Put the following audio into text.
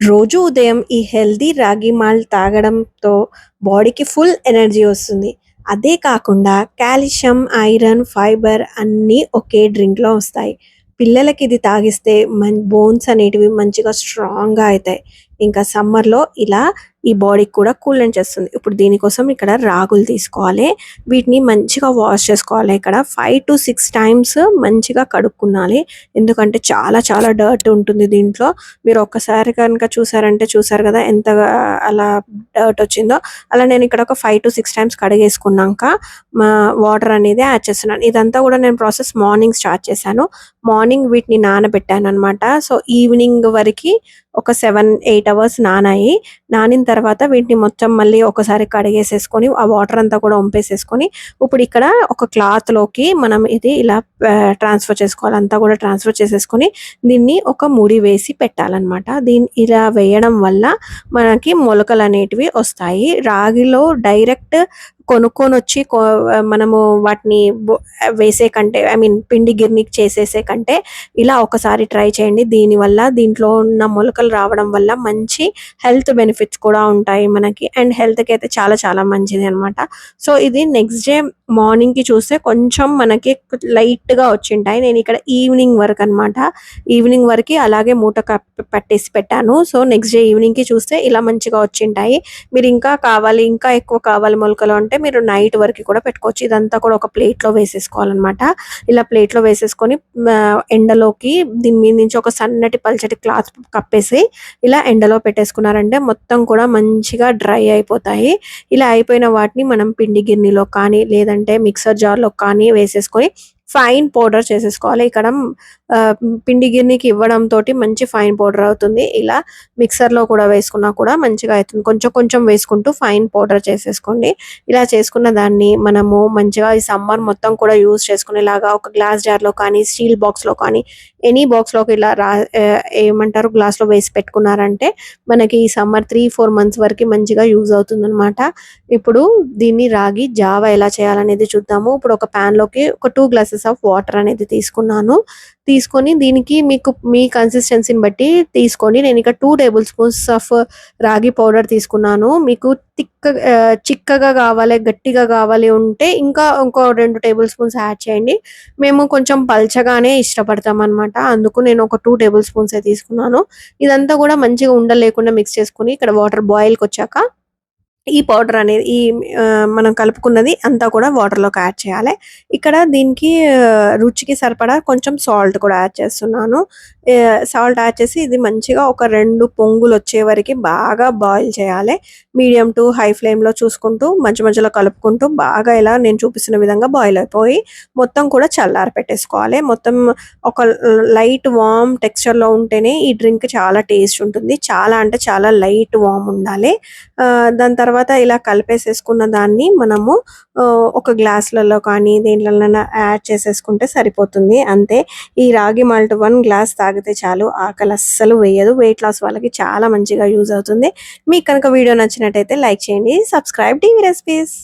రోజు ఉదయం ఈ హెల్తీ రాగి మాల్ట్ తాగడంతో బాడీకి ఫుల్ ఎనర్జీ వస్తుంది. అదే కాకుండా కాల్షియం, ఐరన్, ఫైబర్ అన్నీ ఒకే డ్రింక్‌లో వస్తాయి. పిల్లలకి ఇది తాగిస్తే బోన్స్ అనేటివి మంచిగా స్ట్రాంగ్‌గా అయితాయి. ఇంకా సమ్మర్‌లో ఇలా ఈ బాడీకి కూడా కూలెంట్ చేస్తుంది. ఇప్పుడు దీనికోసం ఇక్కడ రాగులు తీసుకోవాలి. వీటిని మంచిగా వాష్ చేసుకోవాలి. ఇక్కడ 5-6 టైమ్స్ మంచిగా కడుక్కునాలి. ఎందుకంటే చాలా చాలా డర్ట్ ఉంటుంది దీంట్లో. మీరు ఒక్కసారి కనుక చూసారంటే చూసారు కదా ఎంతగా అలా డర్ట్ వచ్చిందో. అలా నేను ఇక్కడ ఒక 5-6 టైమ్స్ కడిగేసుకున్నాక మా వాటర్ అనేది యాడ్ చేస్తున్నాను. ఇదంతా కూడా నేను ప్రాసెస్ మార్నింగ్ స్టార్ట్ చేశాను. మార్నింగ్ వీటిని నానబెట్టాను అనమాట. సో ఈవినింగ్ వరకు ఒక 7-8 అవర్స్ నానిన తర్వాత వీటిని మొత్తం మళ్ళీ ఒకసారి కడిగేసేసుకొని ఆ వాటర్ అంతా కూడా వంపేసేసుకొని ఇప్పుడు ఇక్కడ ఒక క్లాత్‌లోకి మనం ఇది ఇలా ట్రాన్స్‌ఫర్ చేసుకోవాలి. అంతా కూడా ట్రాన్స్‌ఫర్ చేసేసుకొని దీన్ని ఒక ముడి వేసి పెట్టాలన్నమాట. ఇలా వేయడం వల్ల మనకి మొలకలనేటివి వస్తాయి. రాగిలో డైరెక్ట్ కొనుక్కొనొచ్చి మనము వాటిని వేసే కంటే పిండి గిర్నీకి చేసేసే కంటే ఇలా ఒకసారి ట్రై చేయండి. దీనివల్ల దీంట్లో ఉన్న మొలకలు రావడం వల్ల మంచి హెల్త్ బెనిఫిట్స్ కూడా ఉంటాయి మనకి. అండ్ హెల్త్‌కి అయితే చాలా చాలా మంచిది అనమాట. సో ఇది నెక్స్ట్ డే మార్నింగ్‌కి చూస్తే కొంచెం మనకి లైట్‌గా వచ్చింటాయి. నేను ఇక్కడ ఈవినింగ్ వరకు అనమాట. ఈవినింగ్ వరకి అలాగే మూట పట్టేసి పెట్టాను. సో నెక్స్ట్ డే ఈవినింగ్‌కి చూస్తే ఇలా మంచిగా వచ్చింటాయి. మీరు ఇంకా ఎక్కువ కావాలి మొలకలు అంటే మీరు నైట్ వరకు కూడా పెట్టుకోవచ్చు. ఇదంతా కూడా ఒక ప్లేట్‌లో వేసేసుకోవాలన్నమాట. ఇలా ప్లేట్‌లో వేసేసుకొని ఎండలోకి దీని మీద నుంచి ఒక సన్నటి పల్చటి క్లాత్ కప్పేసి ఇలా ఎండలో పెట్టేసుకున్నారంటే మొత్తం కూడా మంచిగా డ్రై అయిపోతాయి. ఇలా అయిపోయిన వాటిని మనం పిండి గిన్నెలో కానీ లేదంటే మిక్సర్ జార్‌లో కానీ వేసేసుకొని ఫైన్ పౌడర్ చేసేసుకోవాలి. ఇక్కడ పిండి గిన్నెకి ఇవ్వడంతోటి మంచి ఫైన్ పౌడర్ అవుతుంది. ఇలా మిక్సర్‌లో కూడా వేసుకున్నా కూడా మంచిగా అవుతుంది. కొంచెం కొంచెం వేసుకుంటూ ఫైన్ పౌడర్ చేసేసుకోండి. ఇలా చేసుకున్న దాన్ని మనము మంచిగా ఈ సమ్మర్ మొత్తం కూడా యూజ్ చేసుకునేలాగా ఒక గ్లాస్ జార్‌లో కానీ, స్టీల్ బాక్స్‌లో కానీ ఎనీ బాక్స్‌లోకి ఇలా ఏమంటారు గ్లాస్‌లో వేసి పెట్టుకున్నారంటే మనకి ఈ సమ్మర్ 3-4 మంత్స్ వరకు మంచిగా యూజ్ అవుతుందనమాట. ఇప్పుడు దీన్ని రాగి జావ ఎలా చేయాలనేది చూద్దాము. ఇప్పుడు ఒక ప్యాన్‌లోకి ఒక 2 గ్లాసెస్ ఆఫ్ వాటర్ అనేది తీసుకున్నాను. తీసుకొని దీనికి మీ కన్సిస్టెన్సీని బట్టి తీసుకోండి. నేను ఇక్కడ 2 టేబుల్ స్పూన్స్ ఆఫ్ రాగి పౌడర్ తీసుకున్నాను. మీకు చిక్కగా కావాలి, గట్టిగా కావాలి ఉంటే ఇంకో 2 టేబుల్ స్పూన్స్ యాడ్ చేయండి. మేము కొంచెం పల్చగానే ఇష్టపడతామనమాట. అందుకు నేను ఒక 2 టేబుల్ స్పూన్సే తీసుకున్నాను. ఇదంతా కూడా మంచిగా ఉండలు లేకుండా మిక్స్ చేసుకొని ఇక్కడ వాటర్ బాయిల్‌కొచ్చాక ఈ పౌడర్ అనేది మనం కలుపుకున్నది అంతా కూడా వాటర్‌లోకి యాడ్ చేయాలి. ఇక్కడ దీనికి రుచికి సరిపడా కొంచెం సాల్ట్ కూడా యాడ్ చేస్తున్నాను. సాల్ట్ యాడ్ చేసి ఇది మంచిగా ఒక 2 పొంగులొచ్చే వరకి బాగా బాయిల్ చేయాలి. మీడియం టు హై ఫ్లేమ్‌లో చూసుకుంటూ మధ్య మధ్యలో కలుపుకుంటూ బాగా ఇలా నేను చూపిస్తున్న విధంగా బాయిల్ అయిపోయి మొత్తం కూడా చల్లారి పెట్టేసుకోవాలి. మొత్తం ఒక లైట్ వార్మ్ టెక్స్చర్‌లో ఉంటేనే ఈ డ్రింక్ చాలా టేస్ట్ ఉంటుంది. చాలా అంటే చాలా లైట్ వార్మ్ ఉండాలి. దాని తర్వాత ఇలా కలిపేసేసుకున్న దాన్ని మనము ఒక గ్లాసులలో కానీ దేంట్లలోనైనా యాడ్ చేసేసుకుంటే సరిపోతుంది. అంతే. ఈ రాగి మాల్ట్ 1 గ్లాస్ తాగితే చాలు ఆకలి అస్సలు వేయదు. వెయిట్ లాస్ వాళ్ళకి చాలా మంచిగా యూజ్ అవుతుంది. మీకు కనుక వీడియో నచ్చినట్టయితే లైక్ చేయండి. Subscribe TV recipes.